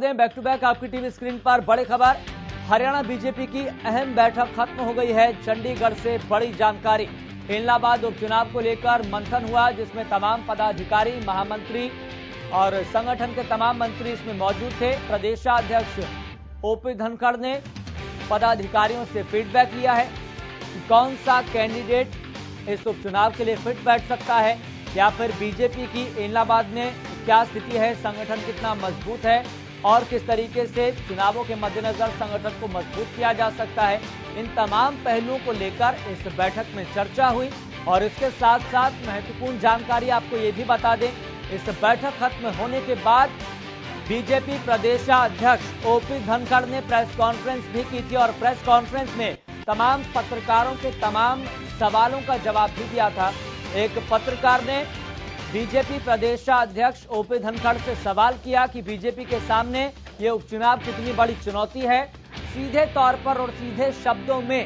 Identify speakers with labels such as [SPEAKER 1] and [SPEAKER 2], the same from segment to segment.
[SPEAKER 1] Back to back आपकी TV screen पर बड़ी खबर। हरियाणा बीजेपी की अहम बैठक खत्म हो गई है। चंडीगढ़ से बड़ी जानकारी। इलाहाबाद उपचुनाव को लेकर मंथन हुआ, जिसमें तमाम पदाधिकारी, महामंत्री और संगठन के तमाम मंत्री इसमें मौजूद थे। प्रदेशाध्यक्ष ओपी धनखड़ ने पदाधिकारियों से फीडबैक लिया है कि कौन सा कैंडिडेट इस उपचुनाव के लिए फिट बैठ सकता है, या फिर बीजेपी की इलाहाबाद में क्या स्थिति है, संगठन कितना मजबूत है और किस तरीके से चुनावों के मद्देनजर संगठन को मजबूत किया जा सकता है। इन तमाम पहलुओं को लेकर इस बैठक में चर्चा हुई। और इसके साथ साथ महत्वपूर्ण जानकारी आपको ये भी बता दें, इस बैठक खत्म होने के बाद बीजेपी प्रदेशाध्यक्ष ओपी धनखड़ ने प्रेस कॉन्फ्रेंस भी की थी और प्रेस कॉन्फ्रेंस में तमाम पत्रकारों के तमाम सवालों का जवाब भी दिया था। एक पत्रकार ने बीजेपी प्रदेशाध्यक्ष ओपी धनखड़ से सवाल किया कि बीजेपी के सामने ये उपचुनाव कितनी बड़ी चुनौती है। सीधे तौर पर और सीधे शब्दों में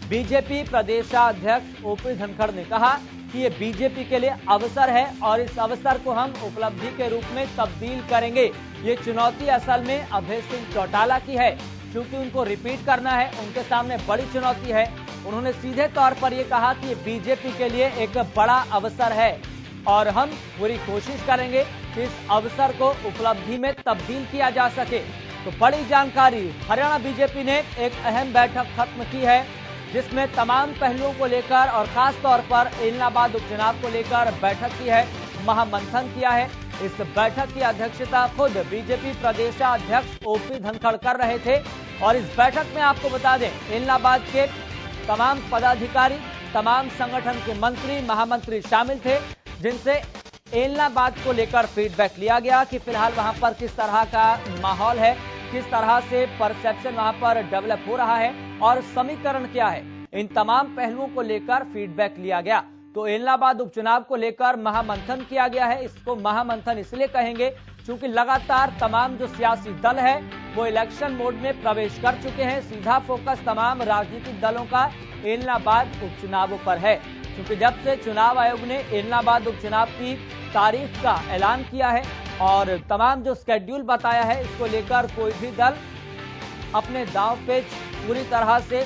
[SPEAKER 1] बीजेपी प्रदेशाध्यक्ष ओपी धनखड़ ने कहा कि ये बीजेपी के लिए अवसर है और इस अवसर को हम उपलब्धि के रूप में तब्दील करेंगे। ये चुनौती असल में अभय सिंह चौटाला की है, क्योंकि उनको रिपीट करना है, उनके सामने बड़ी चुनौती है। उन्होंने सीधे तौर पर यह कहा कि ये बीजेपी के लिए एक बड़ा अवसर है और हम पूरी कोशिश करेंगे कि इस अवसर को उपलब्धि में तब्दील किया जा सके। तो बड़ी जानकारी, हरियाणा बीजेपी ने एक अहम बैठक खत्म की है, जिसमें तमाम पहलुओं को लेकर और खास तौर पर इलाहाबाद उपचुनाव को लेकर बैठक की है, महामंथन किया है। इस बैठक की अध्यक्षता खुद बीजेपी प्रदेशाध्यक्ष ओपी धनखड़ कर रहे थे। और इस बैठक में आपको बता दें, इलाहाबाद के तमाम पदाधिकारी, तमाम संगठन के मंत्री, महामंत्री शामिल थे, जिनसे इलाहाबाद को लेकर फीडबैक लिया गया कि फिलहाल वहां पर किस तरह का माहौल है, किस तरह से परसेप्शन वहां पर डेवलप हो रहा है और समीकरण क्या है। इन तमाम पहलुओं को लेकर फीडबैक लिया गया। तो इलाहाबाद उपचुनाव को लेकर महामंथन किया गया है। इसको महामंथन इसलिए कहेंगे क्योंकि लगातार तमाम जो सियासी दल है वो इलेक्शन मोड में प्रवेश कर चुके हैं। सीधा फोकस तमाम राजनीतिक दलों का इलाहाबाद उपचुनावों पर है, क्योंकि जब से चुनाव आयोग ने इलाहाबाद उपचुनाव की तारीख का ऐलान किया है और तमाम जो स्केड्यूल बताया है, इसको लेकर कोई भी दल अपने दांव पेच पूरी तरह से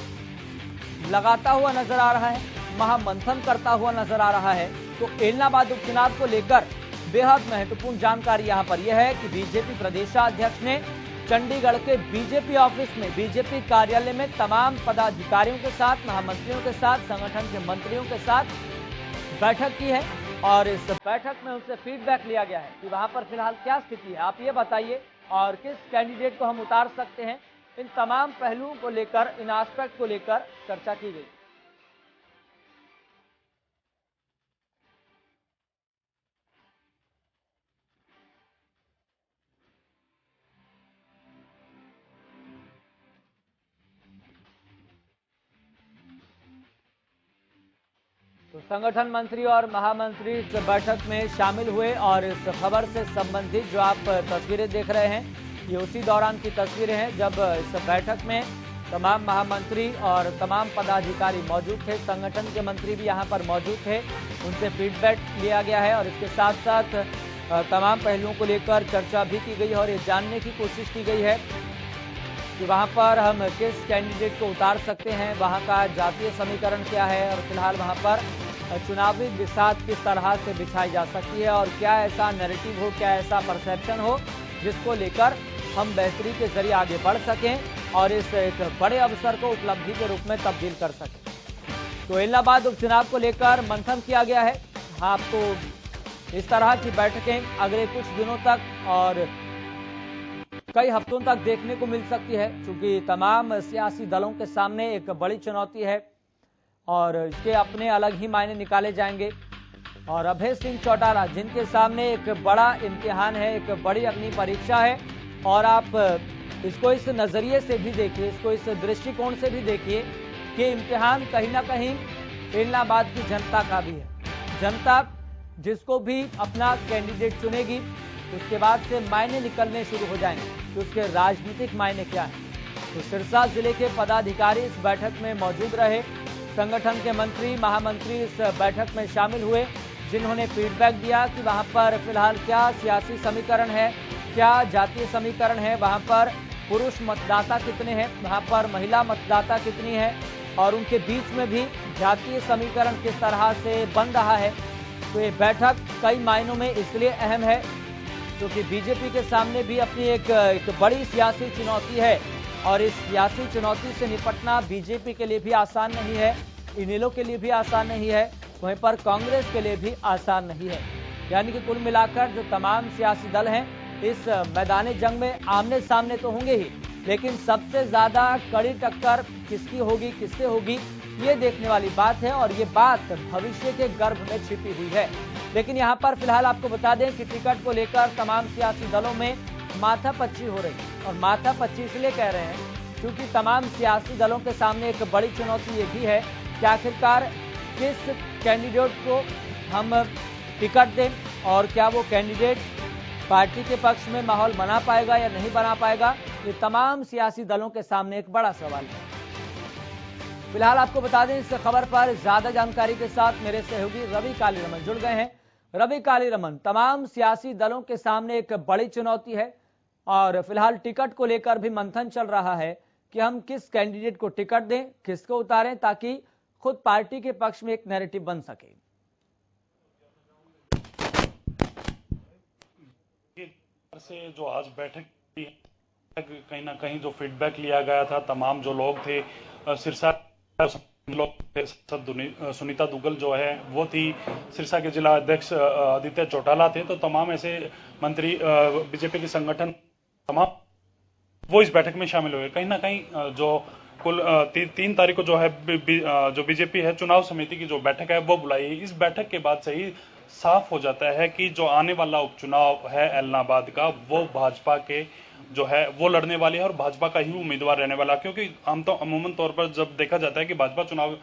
[SPEAKER 1] लगाता हुआ नजर आ रहा है, महामंथन करता हुआ नजर आ रहा है। तो इलाहाबाद उपचुनाव को लेकर बेहद महत्वपूर्ण जानकारी यहां पर यह है कि बीजेपी प्रदेशाध्यक्ष ने चंडीगढ़ के बीजेपी ऑफिस में, बीजेपी कार्यालय में तमाम पदाधिकारियों के साथ, महामंत्रियों के साथ, संगठन के मंत्रियों के साथ बैठक की है। और इस बैठक में उनसे फीडबैक लिया गया है कि वहां पर फिलहाल क्या स्थिति है, आप ये बताइए, और किस कैंडिडेट को हम उतार सकते हैं। इन तमाम पहलुओं को लेकर, इन एस्पेक्ट को लेकर चर्चा की गई। तो संगठन मंत्री और महामंत्री इस बैठक में शामिल हुए और इस खबर से संबंधित जो आप तस्वीरें देख रहे हैं, ये उसी दौरान की तस्वीरें हैं जब इस बैठक में तमाम महामंत्री और तमाम पदाधिकारी मौजूद थे। संगठन के मंत्री भी यहां पर मौजूद थे, उनसे फीडबैक लिया गया है और इसके साथ साथ तमाम पहलुओं को लेकर चर्चा भी की गई है और ये जानने की कोशिश की गई है कि वहां पर हम किस कैंडिडेट को उतार सकते हैं, वहां का जातीय समीकरण क्या है और फिलहाल वहां पर चुनावी बिसात किस तरह से बिछाई जा सकती है और क्या ऐसा नैरेटिव हो, क्या ऐसा परसेप्शन हो जिसको लेकर हम बेहतरी के जरिए आगे बढ़ सकें और इस एक बड़े अवसर को उपलब्धि के रूप में तब्दील कर सकें। तो इलाहाबाद उपचुनाव को लेकर मंथन किया गया है। आपको इस तरह की बैठकें अगले कुछ दिनों तक और कई हफ्तों तक देखने को मिल सकती है, क्योंकि तमाम सियासी दलों के सामने एक बड़ी चुनौती है और इसके अपने अलग ही मायने निकाले जाएंगे। और अभय सिंह चौटाला, जिनके सामने एक बड़ा इम्तिहान है, एक बड़ी अग्नि परीक्षा है, और आप इसको इस नजरिए से भी देखिए, इसको इस दृष्टिकोण से भी देखिए कि इम्तिहान कहीं ना कहीं इलाहाबाद की जनता का भी है। जनता जिसको भी अपना कैंडिडेट चुनेगी, उसके बाद से मायने निकलने शुरू हो जाएंगे कि उसके राजनीतिक मायने क्या है। तो सिरसा जिले के पदाधिकारी इस बैठक में मौजूद रहे, संगठन के मंत्री, महामंत्री इस बैठक में शामिल हुए, जिन्होंने फीडबैक दिया कि वहां पर फिलहाल क्या सियासी समीकरण है, क्या जातीय समीकरण है, वहां पर पुरुष मतदाता कितने हैं, वहां पर महिला मतदाता कितनी है और उनके बीच में भी जातीय समीकरण किस तरह से बन रहा है। तो ये बैठक कई मायनों में इसलिए अहम है क्योंकि बीजेपी के सामने भी अपनी एक बड़ी सियासी चुनौती है और इस सियासी चुनौती से निपटना बीजेपी के लिए भी आसान नहीं है, इनेलो के लिए भी आसान नहीं है, वहीं पर कांग्रेस के लिए भी आसान नहीं है। यानी कि कुल मिलाकर जो तमाम सियासी दल हैं इस मैदानी जंग में आमने सामने तो होंगे ही, लेकिन सबसे ज्यादा कड़ी टक्कर किसकी होगी, किससे होगी, ये देखने वाली बात है और ये बात भविष्य के गर्भ में छिपी हुई है। लेकिन यहाँ पर फिलहाल आपको बता दें कि टिकट को लेकर तमाम सियासी दलों में माथापच्ची हो रही है और माथापच्ची इसलिए कह रहे हैं क्योंकि तमाम सियासी दलों के सामने एक बड़ी चुनौती ये भी है कि आखिरकार किस कैंडिडेट को हम टिकट दें और क्या वो कैंडिडेट पार्टी के पक्ष में माहौल बना पाएगा या नहीं बना पाएगा। ये तमाम सियासी दलों के सामने एक बड़ा सवाल है। फिलहाल आपको बता दें इस खबर पर ज्यादा जानकारी के साथ मेरे सहयोगी रवि कालीरमन जुड़ गए हैं। रवि कालीरमन, तमाम सियासी दलों के सामने एक बड़ी चुनौती है और फिलहाल टिकट को लेकर भी मंथन चल रहा है कि हम किस कैंडिडेट को टिकट दें, किसको उतारें ताकि खुद पार्टी के पक्ष में एक नैरेटिव बन सके।
[SPEAKER 2] से जो आज बैठक कहीं ना कहीं जो फीडबैक लिया गया था, तमाम जो लोग थे, सिरसा लोग थे, सुनीता दुग्गल जो है वो थी, सिरसा के जिला अध्यक्ष आदित्य चौटाला थे, तो तमाम ऐसे मंत्री बीजेपी के संगठन तमाम वो इस बैठक में शामिल हुए। कहीं ना कहीं जो कुल 3 तारीख को जो है जो बीजेपी है चुनाव समिति की जो बैठक है वो बुलाई है। इस बैठक के बाद से ही साफ हो जाता है कि जो आने वाला उपचुनाव है एलनाबाद का वो भाजपा के जो है वो लड़ने वाली है और भाजपा का ही उम्मीदवार रहने वाला, क्योंकि अमूमन तौर पर जब देखा जाता है कि भाजपा चुनाव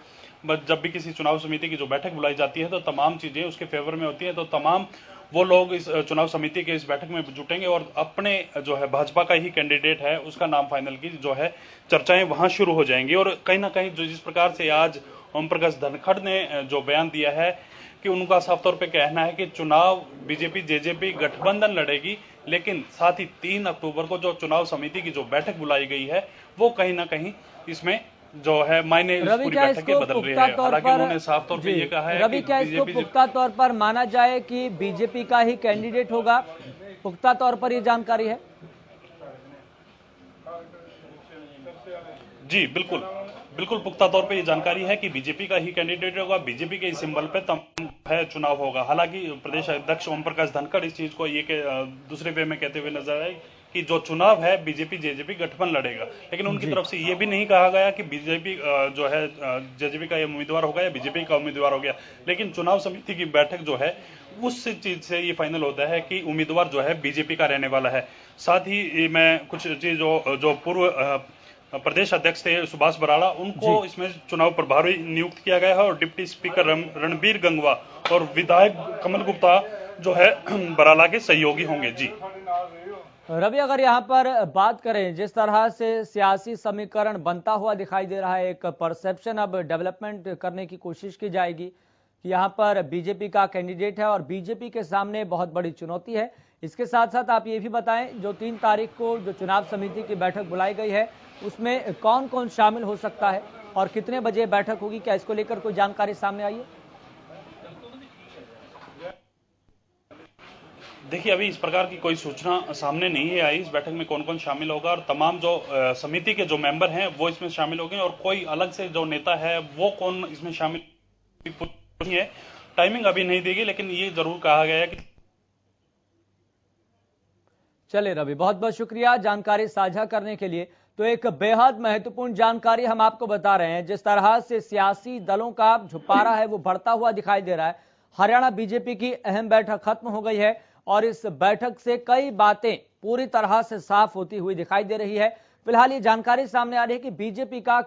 [SPEAKER 2] जब भी किसी चुनाव समिति की जो बैठक बुलाई जाती है तो तमाम चीजें उसके फेवर में होती है, तो तमाम वो लोग इस चुनाव समिति के इस बैठक में जुटेंगे और अपने जो है भाजपा का ही कैंडिडेट है उसका नाम फाइनल की जो है चर्चाएं वहां शुरू हो जाएंगी। और कहीं ना कहीं जो जिस प्रकार से आज ओम प्रकाश धनखड़ ने जो बयान दिया है कि उनका साफ तौर पे कहना है कि चुनाव बीजेपी जेजेपी गठबंधन लड़ेगी, लेकिन साथ ही 3 अक्टूबर को जो चुनाव समिति की जो बैठक बुलाई गई है वो कहीं ना कहीं इसमें जो है मायने पूरी बैठक के बदल रही है। हालांकि उन्होंने साफ तौर पे ये कहा है
[SPEAKER 1] रवि, क्या इसको पुख्ता तौर पर माना जाए कि बीजेपी का ही कैंडिडेट होगा? पुख्ता तौर पर ये जानकारी है?
[SPEAKER 2] जी बिल्कुल बिल्कुल पुख्ता तौर पे ये जानकारी है कि बीजेपी का ही कैंडिडेट होगा, बीजेपी के इस सिंबल पे है चुनाव होगा। हालांकि प्रदेश अध्यक्ष ओम प्रकाश धनखड़ इस चीज को ये दूसरे वे में कहते हुए नजर आए कि जो चुनाव है बीजेपी जेजेपी गठबंधन लड़ेगा, लेकिन उनकी तरफ से ये भी नहीं कहा गया कि बीजेपी जो है जेजेपी का उम्मीदवार होगा या बीजेपी का उम्मीदवार हो गया। लेकिन चुनाव समिति की बैठक जो है उस चीज से ये फाइनल होता है कि उम्मीदवार जो है बीजेपी का रहने वाला है। साथ ही मैं कुछ चीज जो पूर्व प्रदेश अध्यक्ष थे सुभाष बराड़ा, उनको इसमें चुनाव प्रभारी नियुक्त किया गया है और डिप्टी स्पीकर रणबीर गंगवा और विधायक कमल गुप्ता जो है बराला के सहयोगी होंगे। जी
[SPEAKER 1] रवि, अगर यहाँ पर बात करें जिस तरह से सियासी समीकरण बनता हुआ दिखाई दे रहा है, एक परसेप्शन अब डेवलपमेंट करने की कोशिश की जाएगी कि यहाँ पर बीजेपी का कैंडिडेट है और बीजेपी के सामने बहुत बड़ी चुनौती है। इसके साथ साथ आप ये भी बताएं जो 3 तारीख को जो चुनाव समिति की बैठक बुलाई गई है उसमें कौन कौन शामिल हो सकता है और कितने बजे बैठक होगी, क्या इसको लेकर कोई जानकारी सामने आई है?
[SPEAKER 2] देखिए अभी इस प्रकार की कोई सूचना सामने नहीं है आई इस बैठक में कौन कौन शामिल होगा, और तमाम जो समिति के जो मेंबर हैं वो इसमें शामिल होंगे और कोई अलग से जो नेता है वो कौन इसमें शामिल नहीं है। टाइमिंग अभी नहीं देगी, लेकिन ये जरूर कहा गया है कि
[SPEAKER 1] चले रवि, बहुत बहुत शुक्रिया जानकारी साझा करने के लिए। तो एक बेहद महत्वपूर्ण जानकारी हम आपको बता रहे हैं। जिस तरह से सियासी दलों का जो पारा है वो बढ़ता हुआ दिखाई दे रहा है। हरियाणा बीजेपी की अहम बैठक खत्म हो गई है और इस बैठक से कई बातें पूरी तरह से साफ होती हुई दिखाई दे रही है। फिलहाल ये जानकारी सामने आ रही है कि बीजेपी का